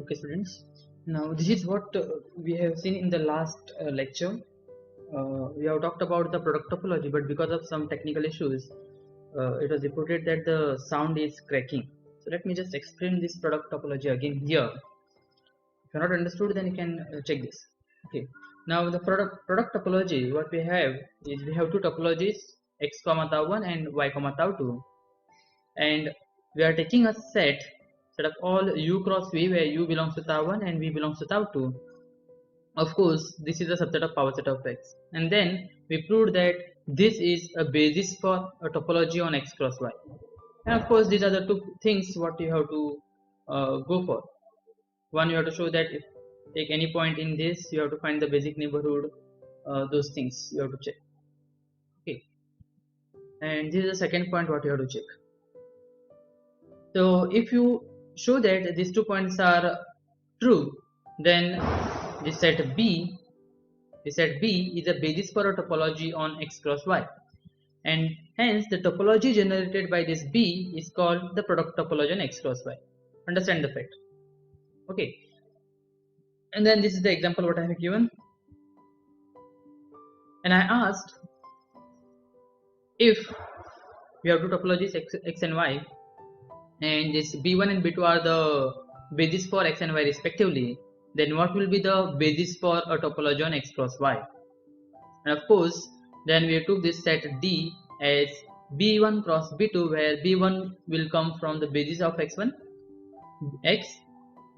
Okay, students. Now, this is what we have seen in the last lecture. We have talked about the product topology, but because of some technical issues, it was reported that the sound is cracking. So let me just explain this product topology again here. If you're not understood, then you can check this. Okay. Now, the product topology, what we have is we have two topologies, x comma tau 1 and y comma tau 2, and we are taking a set of all u cross v where u belongs to tau 1 and v belongs to tau 2. Of course, this is a subset of power set of x, and then we proved that this is a basis for a topology on x cross y. And of course, these are the two things what you have to go for. One, you have to show that if take any point in this, you have to find the basic neighborhood. Those things you have to check. Okay, and this is the second point what you have to check. So if you show that these 2 points are true, then the set B is a basis for a topology on x cross y, and hence the topology generated by this B is called the product topology on x cross y. Understand the fact? Okay, and then this is the example what I have given, and I asked if we have two topologies x and y, and this b1 and b2 are the basis for x and y respectively, then what will be the basis for a topology on x cross y? And of course, then we took this set D as b1 cross b2, where b1 will come from the basis of x1 x,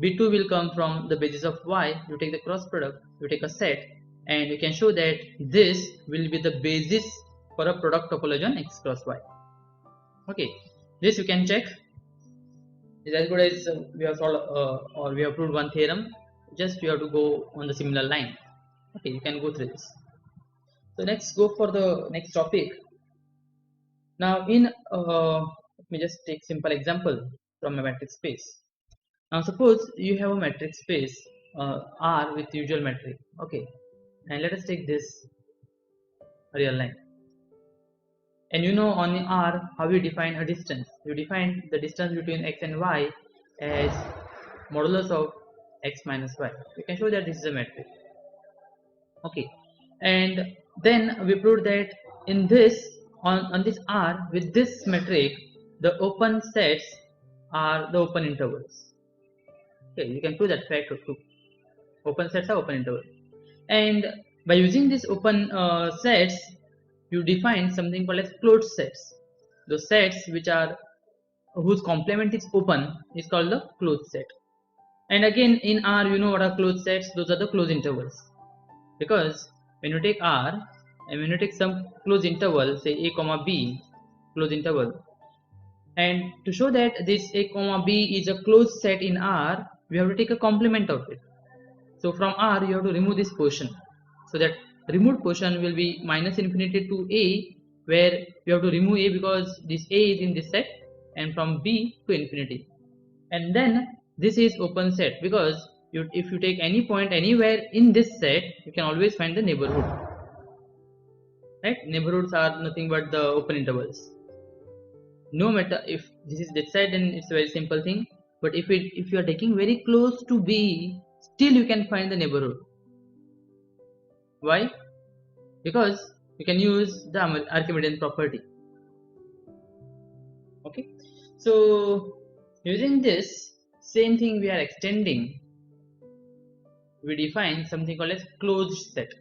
b2 will come from the basis of y. You take the cross product, you take a set, and you can show that this will be the basis for a product topology on x cross y. Okay, this you can check. Is as good as we have solved or we have proved one theorem. Just you have to go on the similar line. Okay, you can go through this. So let's go for the next topic. Now in let me just take simple example from a matrix space. Now suppose you have a matrix space R with usual metric. Okay, and let us take this real line. And you know on R how you define a distance. You define the distance between x and y as modulus of x minus y. You can show that this is a metric. Okay, and then we proved that in this on this R with this metric, the open sets are the open intervals. Okay, you can prove that fact too. Open sets are open intervals, and by using these open sets, you define something called as closed sets. Those sets which are whose complement is open is called the closed set. And again in R, you know what are closed sets? Those are the closed intervals, because when you take R and when you take some closed interval, say a comma b closed interval, and to show that this a comma b is a closed set in R, we have to take a complement of it. So from R you have to remove this portion, so that removed portion will be minus infinity to a, where you have to remove a because this a is in this set, and from b to infinity. And then this is open set, because if you take any point anywhere in this set, you can always find the neighborhood, right? Neighborhoods are nothing but the open intervals. No matter if this is this side, then it's a very simple thing, but if you are taking very close to b, still you can find the neighborhood. Why? Because you can use the Archimedean property. Okay, so using this same thing we are extending, we define something called as closed set.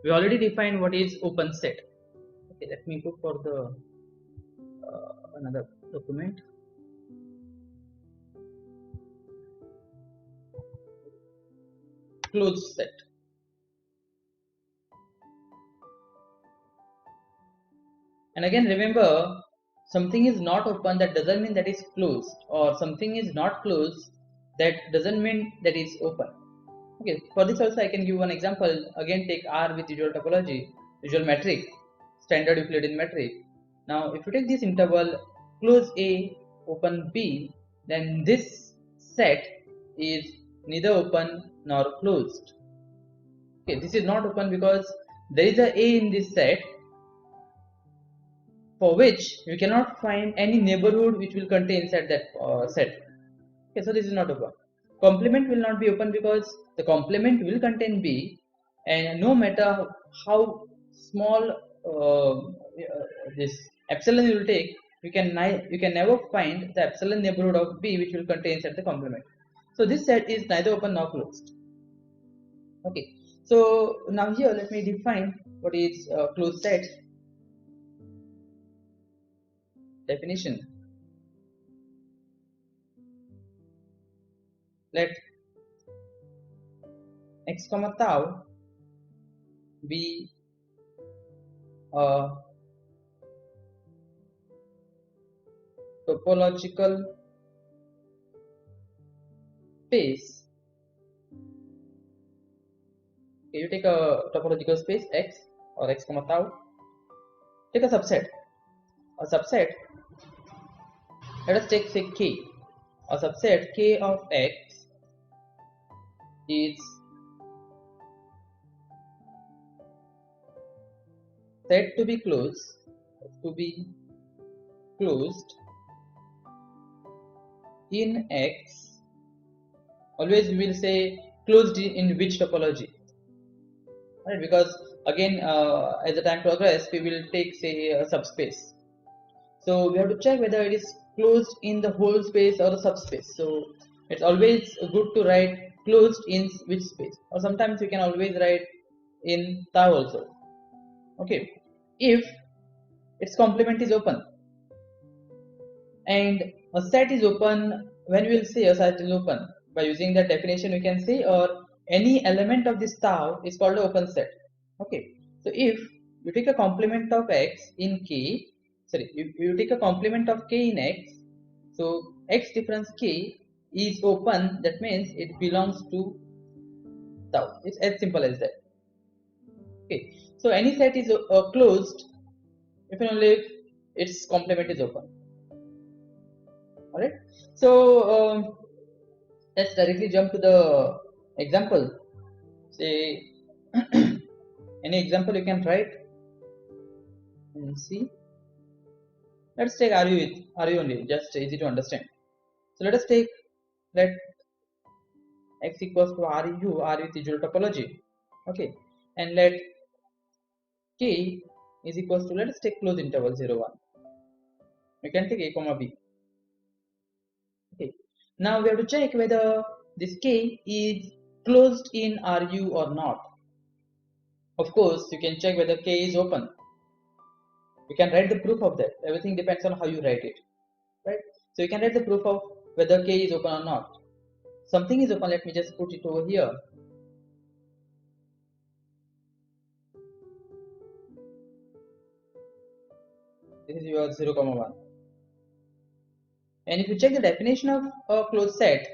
We already defined what is open set. Okay, let me go for the another document. Closed set. And again remember, something is not open, that doesn't mean that is closed, or something is not closed, that doesn't mean that is open. Okay, for this also I can give one example. Again take R with usual topology, usual metric, standard Euclidean metric. Now if you take this interval close A open B, then this set is neither open nor closed. Okay, this is not open because there is a in this set for which you cannot find any neighborhood which will contain inside that set. Okay, so this is not open. complement will not be open because the complement will contain B, and no matter how small this epsilon you will take, you can never find the epsilon neighborhood of B which will contain inside the complement. So this set is neither open nor closed. Okay, so now here let me define what is closed set. Definition: let x comma tau be a topological space. Okay, you take a topological space x or x comma tau, take a subset. A subset, let us take say k. A subset k of x is said to be closed in X. Always we will say closed in which topology, right? Because again as the time progress we will take say a subspace, so we have to check whether it is closed in the whole space or the subspace. So it's always good to write closed in which space, or sometimes we can always write in tau also. Okay, if its complement is open, and a set is open, when we will say a set is open, by using that definition we can say, or any element of this tau is called an open set. Okay, so if you take a complement of x in k, sorry, if you take a complement of k in x, so x difference k is open, that means it belongs to tau. It's as simple as that. Okay, so any set is closed if and only if its complement is open. Alright, so let's directly jump to the example. Say any example you can write and see. Let's take RU only, just easy to understand. So let us take, let x equals to RU with usual topology. Okay, and let k is equals to, let us take closed interval 0 1. We can take a comma b. Okay, now we have to check whether this k is closed in RU or not. Of course, you can check whether k is open. You can write the proof of that. Everything depends on how you write it, right? So you can write the proof of whether k is open or not. Something is open. Let me just put it over here. This is your 0 comma 1. And if you check the definition of a closed set,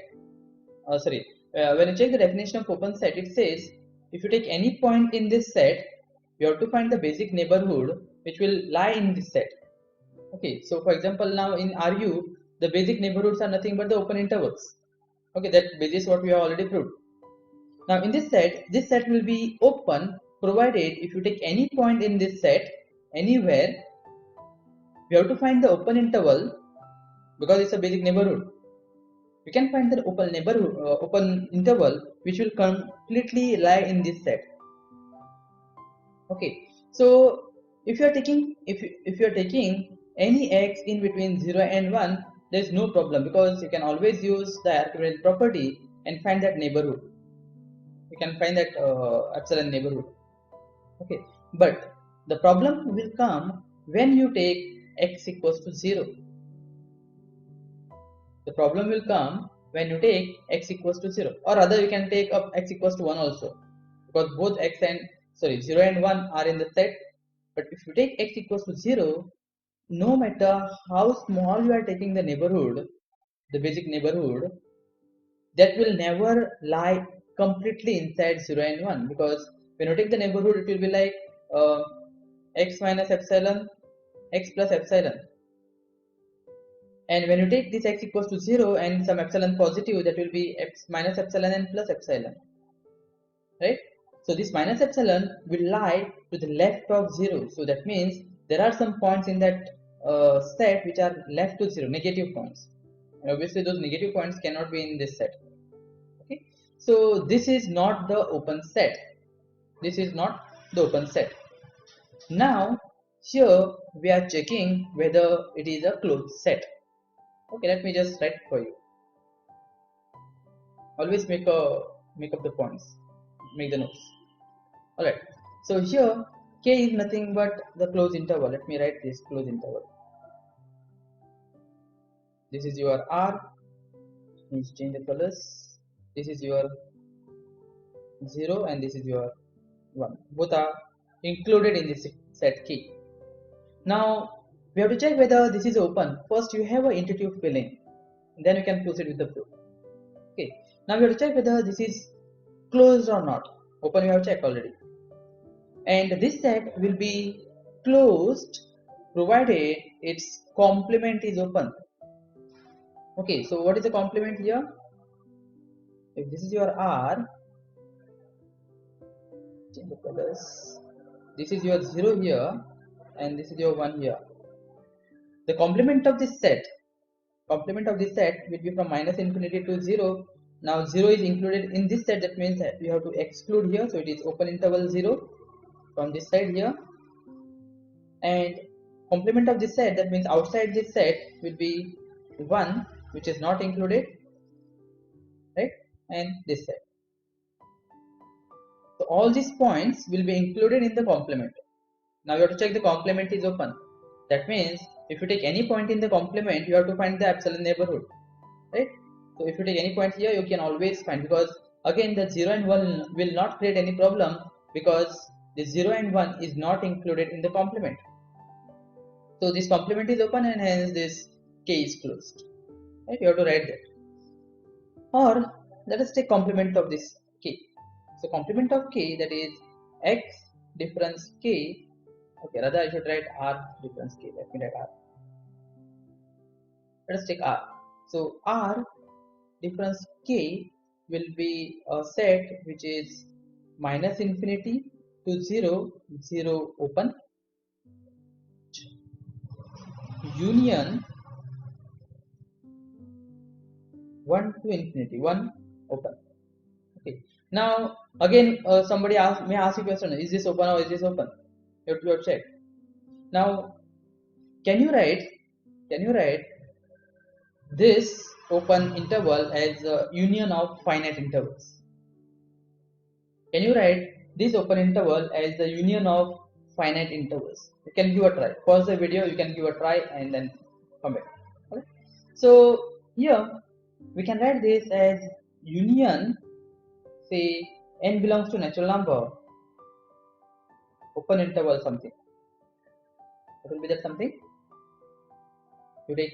when you check the definition of open set, it says if you take any point in this set, you have to find the basic neighborhood which will lie in this set. Okay, so for example, now in RU, the basic neighborhoods are nothing but the open intervals. Okay, that basis what we have already proved. Now in this set will be open provided if you take any point in this set anywhere, we have to find the open interval because it's a basic neighborhood. We can find the open neighborhood, open interval which will completely lie in this set. Okay, so if you are taking any x in between 0 and 1, there is no problem because you can always use the Archimedes property and find that neighborhood. You can find that epsilon neighborhood. Okay, but the problem will come when you take x equals to 0. The problem will come when you take x equals to 0, or rather you can take up x equals to 1 also, because both 0 and 1 are in the set. But if you take x equals to 0, no matter how small you are taking the neighborhood, the basic neighborhood, that will never lie completely inside 0 and 1, because when you take the neighborhood, it will be like x minus epsilon, x plus epsilon. And when you take this x equals to 0 and some epsilon positive, that will be x minus epsilon and plus epsilon, right? So this minus epsilon will lie to the left of 0. So that means there are some points in that set which are left to 0, negative points. And obviously those negative points cannot be in this set. So this is not the open set. This is not the open set. Now here we are checking whether it is a closed set. Okay, let me just write for you. Always make up the points, make the notes. Alright, so here K is nothing but the closed interval. Let me write this closed interval. This is your R, means change the colors. This is your 0 and this is your 1. Both are included in this set K. Now we have to check whether this is open. First you have an intuitive feeling, then you can proceed with the proof. Okay, now we have to check whether this is closed or not. Open we have checked already. And this set will be closed provided its complement is open. Okay, so what is the complement here? If this is your R, change the colors. This is your 0 here and this is your 1 here. The complement of this set will be from minus infinity to 0. Now 0 is included in this set, that means that we have to exclude here, so it is open interval 0 from this side here, and complement of this set, that means outside this set will be 1 which is not included, right, and this set. So all these points will be included in the complement. Now you have to check the complement is open. That means if you take any point in the complement, you have to find the epsilon neighborhood, right? So if you take any point here, you can always find, because again the 0 and 1 will not create any problem because the 0 and 1 is not included in the complement. So this complement is open and hence this K is closed, right? You have to write that. Or let us take complement of this K. So complement of K, that is X difference K. Okay, rather I should write R difference K. Let me write R. Let us take R. So R difference K will be a set which is minus infinity to 0, 0 open, union 1 to infinity, 1 open. Okay. Now again somebody may ask you question, is this open or is this open? You have to check. Now can you write this open interval as a union of finite intervals? Can you write this open interval as the union of finite intervals? You can give a try. Pause the video, you can give a try and then come back. Okay. So here we can write this as union, say n belongs to natural number, open interval something. What will be that something? You take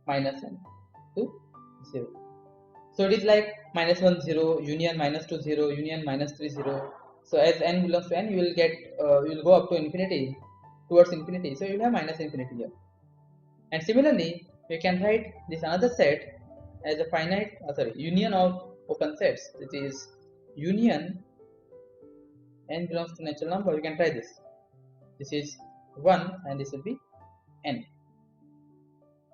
minus n to 0. So it is like minus 1 0, union minus 2 0, union minus 3 0. So as n belongs to n, you will get you will go up to infinity, towards infinity. So you will have minus infinity here. And similarly, we can write this another set as a finite, union of open sets. This is union n belongs to natural number. You can try this. This is 1 and this will be n.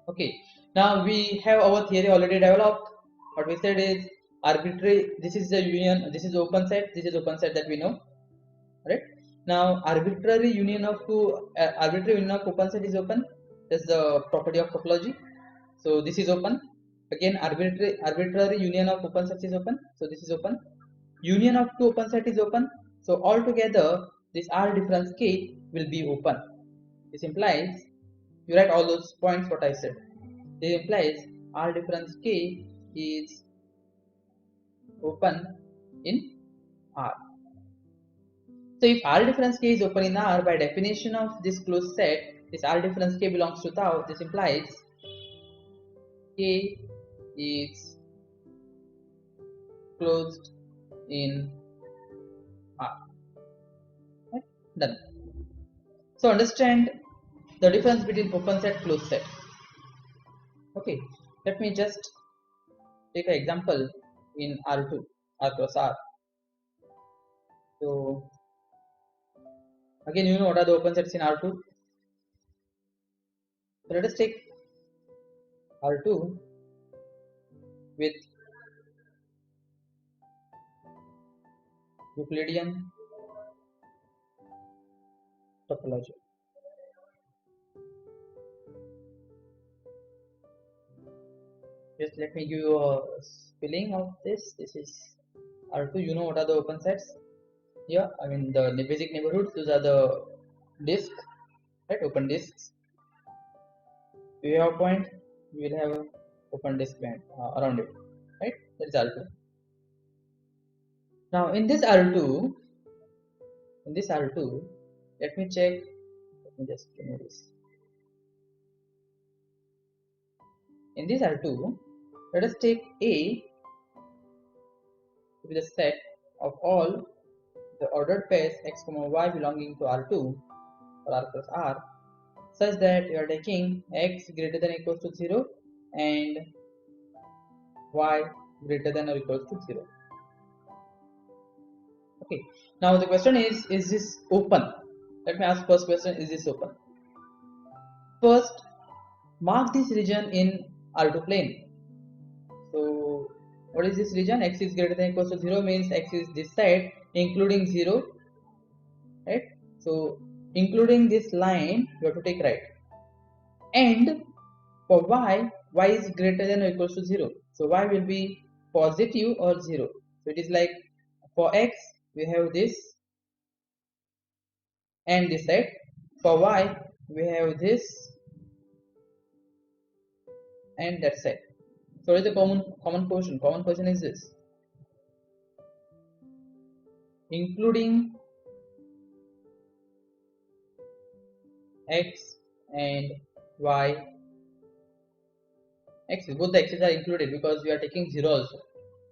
Okay. Now we have our theory already developed. What we said is arbitrary, this is the union, this is open set, this is open set that we know, right? Now arbitrary union of open set is open. That's the property of topology. So this is open. Again arbitrary union of open sets is open. So this is open. Union of two open set is open. So altogether this R difference K will be open. This implies, you write all those points what I said. This implies R difference K is open in R. So if R difference K is open in R, by definition of this closed set, this R difference K belongs to tau. This implies K is closed in R. Right? Done. So understand the difference between open set, closed set. Okay, let me just take an example in R2, R cross R. So again, you know what are the open sets in R2. So let us take R2 with Euclidean topology. Just let me give you a spelling of this. This is R2. You know what are the open sets? Yeah, I mean the basic neighborhoods. Those are the disk, right? Open disks. You have a point, you will have a open disk band around it, right? That is R2. Now in this R2, let me check. Let me just remove this. In this R2, let us take A to be the set of all the ordered pairs x, y belonging to R2 or R plus R, such that you are taking x greater than or equals to 0 and y greater than or equals to 0. Okay, now the question is this open? Let me ask first question, is this open? First, mark this region in R2 plane. So what is this region? X is greater than or equals to 0 means x is this side including 0, right? So including this line you have to take right. And for y is greater than or equals to 0. So y will be positive or 0. So it is like for x we have this and this side. For y we have this and that side. So what is the common portion? Common portion is this, including x and y. X's, both the x's are included because we are taking 0 also,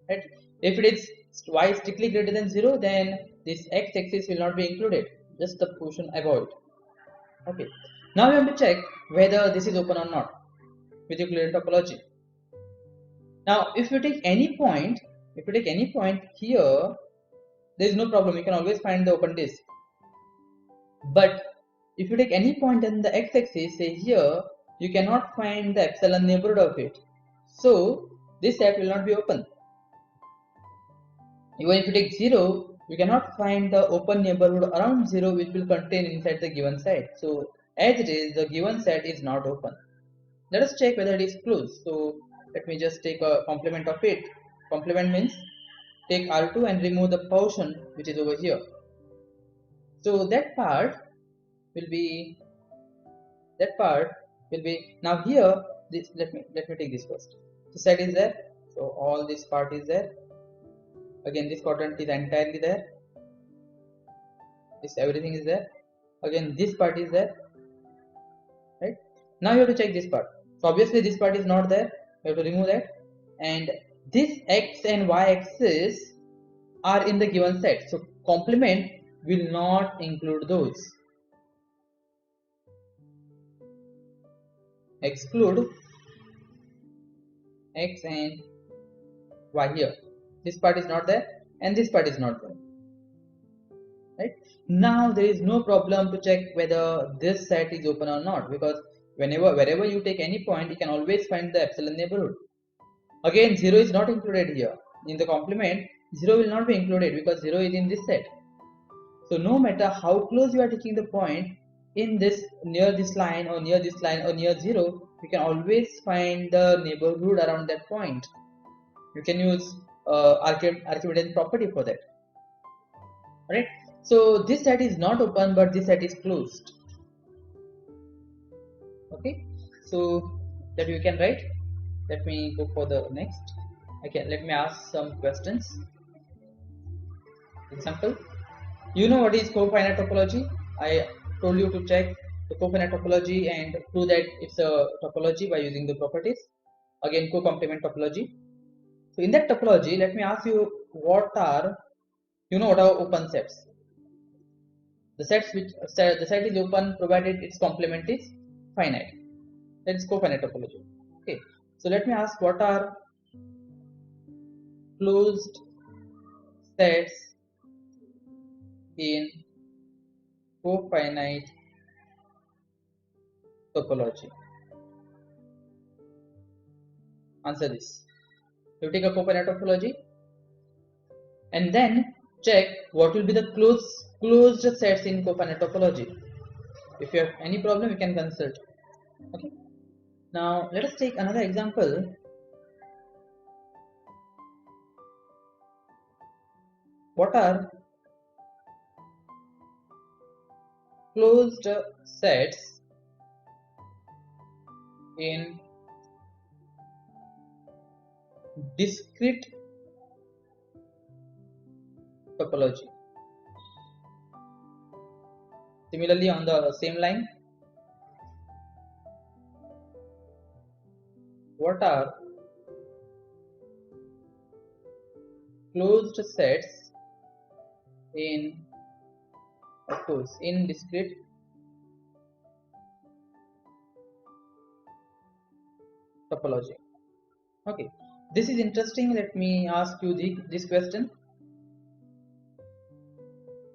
right? If it is y is strictly greater than 0, then this x axis will not be included, just the portion above it. Okay, now we have to check whether this is open or not with Euclidean topology. Now if you take any point, here, there is no problem, you can always find the open disk. But if you take any point in the x-axis, say here, you cannot find the epsilon neighborhood of it. So this set will not be open. Even if you take 0, you cannot find the open neighborhood around 0 which will contain inside the given set. So as it is, the given set is not open. Let us check whether it is closed. So let me just take a complement of it. Complement means take R2 and remove the portion which is over here. So that part will be now here. This let me take this first. The set is there, so all this part is there. Again, this quadrant is entirely there. This everything is there. Again, this part is there, right? Now you have to check this part. So obviously this part is not there. You have to remove that, and this x and y axis are in the given set. So complement will not include those. Exclude x and y here. This part is not there and this part is not there, right? Now there is no problem to check whether this set is open or not, because wherever you take any point, you can always find the epsilon neighborhood. Again, 0 is not included here. In the complement, 0 will not be included because 0 is in this set. So no matter how close you are taking the point, in this near this line or near this line or near 0, you can always find the neighborhood around that point. You can use Archimedes property for that, right? So this set is not open, but this set is closed. Okay, so that you can write. Let me go for the next. Okay, let me ask some questions. Example, you know what is cofinite topology? I told you to check the cofinite topology and prove that it's a topology by using the properties. Again, co-complement topology. So in that topology, let me ask you, what are open sets? The sets which the set is open provided its complement is finite. That is cofinite topology. Okay, so let me ask, what are closed sets in cofinite topology? Answer this. You take a cofinite topology and then check what will be the closed sets in cofinite topology. If you have any problem, you can consult. Okay. Now let us take another example. What are closed sets in discrete topology? Similarly, on the same line, what are closed sets in, of course, in discrete topology? Okay, this is interesting. Let me ask you this question.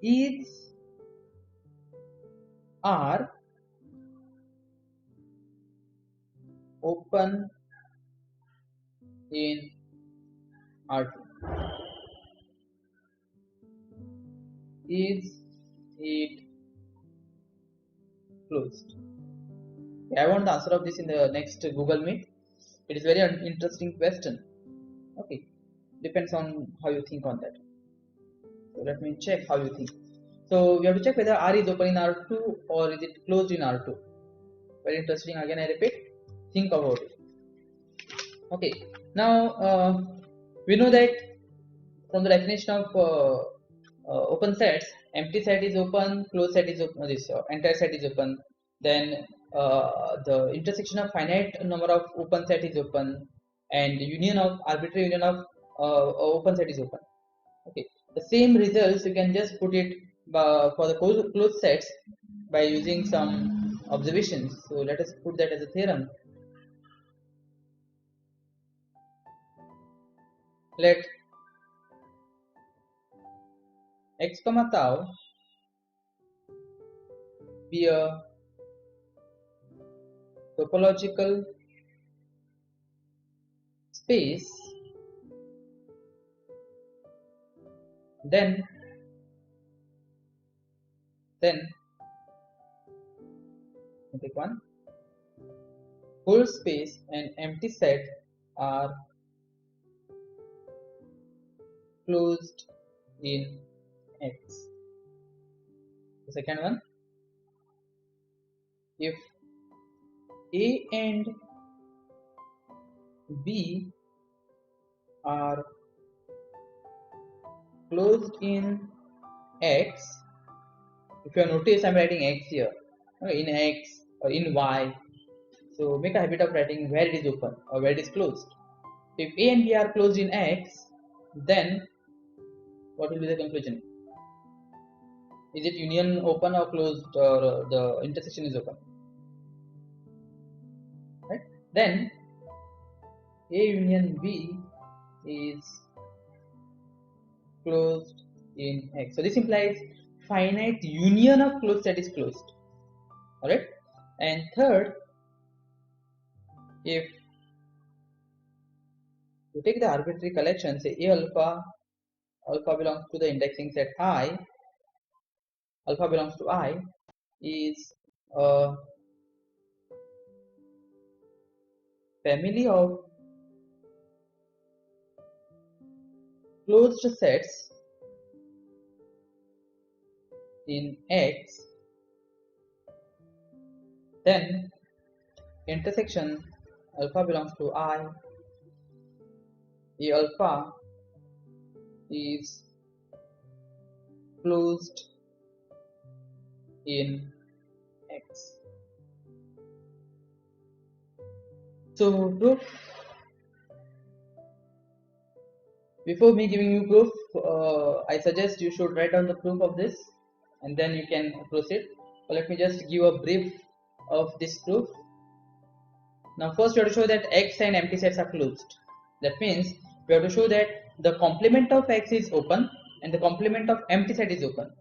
Is R open in R2? Is it closed? Okay, I want the answer of this in the next Google Meet. It is very interesting question. Okay, depends on how you think on that. So let me check how you think. So we have to check whether R is open in R2 or is it closed in R2. Very interesting. Again, I repeat, think about it. Okay, now we know that from the definition of open sets, empty set is open, closed set is open, this entire set is open. Then the intersection of finite number of open set is open, and union of arbitrary union of open set is open. Okay, the same results you can just put it for the closed sets by using some observations. So let us put that as a theorem. Let x comma tau be a topological space, then take one, full space and empty set are closed in X. The second one, if A and B are closed in X, if you notice I'm writing X here, in X or in Y, so make a habit of writing where it is open or where it is closed. If A and B are closed in X, then what will be the conclusion? Is it union open or closed, or the intersection is open? Right? Then A union B is closed in X. So this implies finite union of closed set is closed. Alright? And third, if you take the arbitrary collection, say A alpha belongs to the indexing set I, alpha belongs to I, is a family of closed sets in X, then intersection alpha belongs to I, A alpha is closed in X. So proof. Before me giving you proof, I suggest you should write down the proof of this and then you can proceed. So let me just give a brief of this proof. Now first we have to show that X and empty sets are closed. That means we have to show that the complement of X is open and the complement of empty set is open.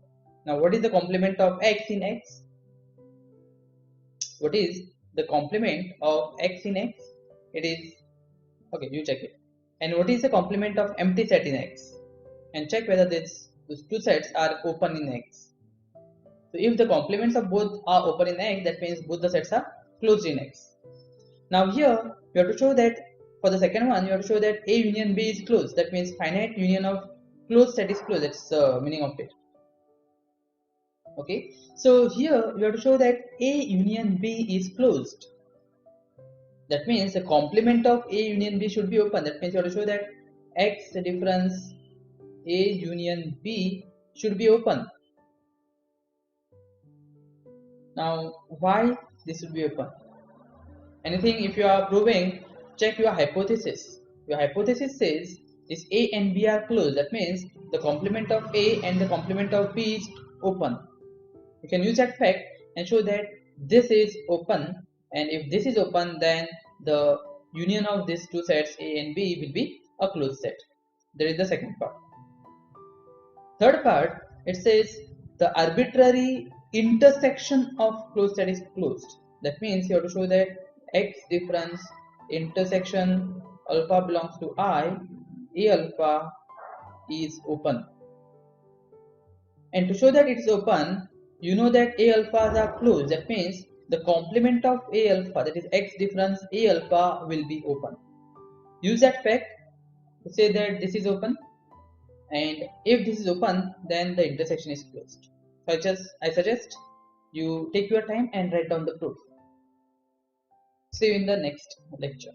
Now what is the complement of X in X? What is the complement of X in X? It is, okay, you check it. And what is the complement of empty set in X? And check whether this those two sets are open in X. So if the complements of both are open in X, that means both the sets are closed in X. Now here you have to show that for the second one you have to show that A union B is closed. That means finite union of closed set is closed. That's the meaning of it. Okay. So here you have to show that A union B is closed. That means the complement of A union B should be open. That means you have to show that X difference A union B should be open. Now why this should be open? Anything if you are proving, check your hypothesis. Your hypothesis says this A and B are closed. That means the complement of A and the complement of B is open. You can use that fact and show that this is open, and if this is open, then the union of these two sets A and B will be a closed set. That is the second part. Third part, it says the arbitrary intersection of closed set is closed. That means you have to show that X difference intersection alpha belongs to I, A alpha is open. And to show that it is open, you know that A alphas are closed. That means the complement of A alpha, that is X difference A alpha, will be open. Use that fact to say that this is open, and if this is open, then the intersection is closed. So I suggest you take your time and write down the proof. See you in the next lecture.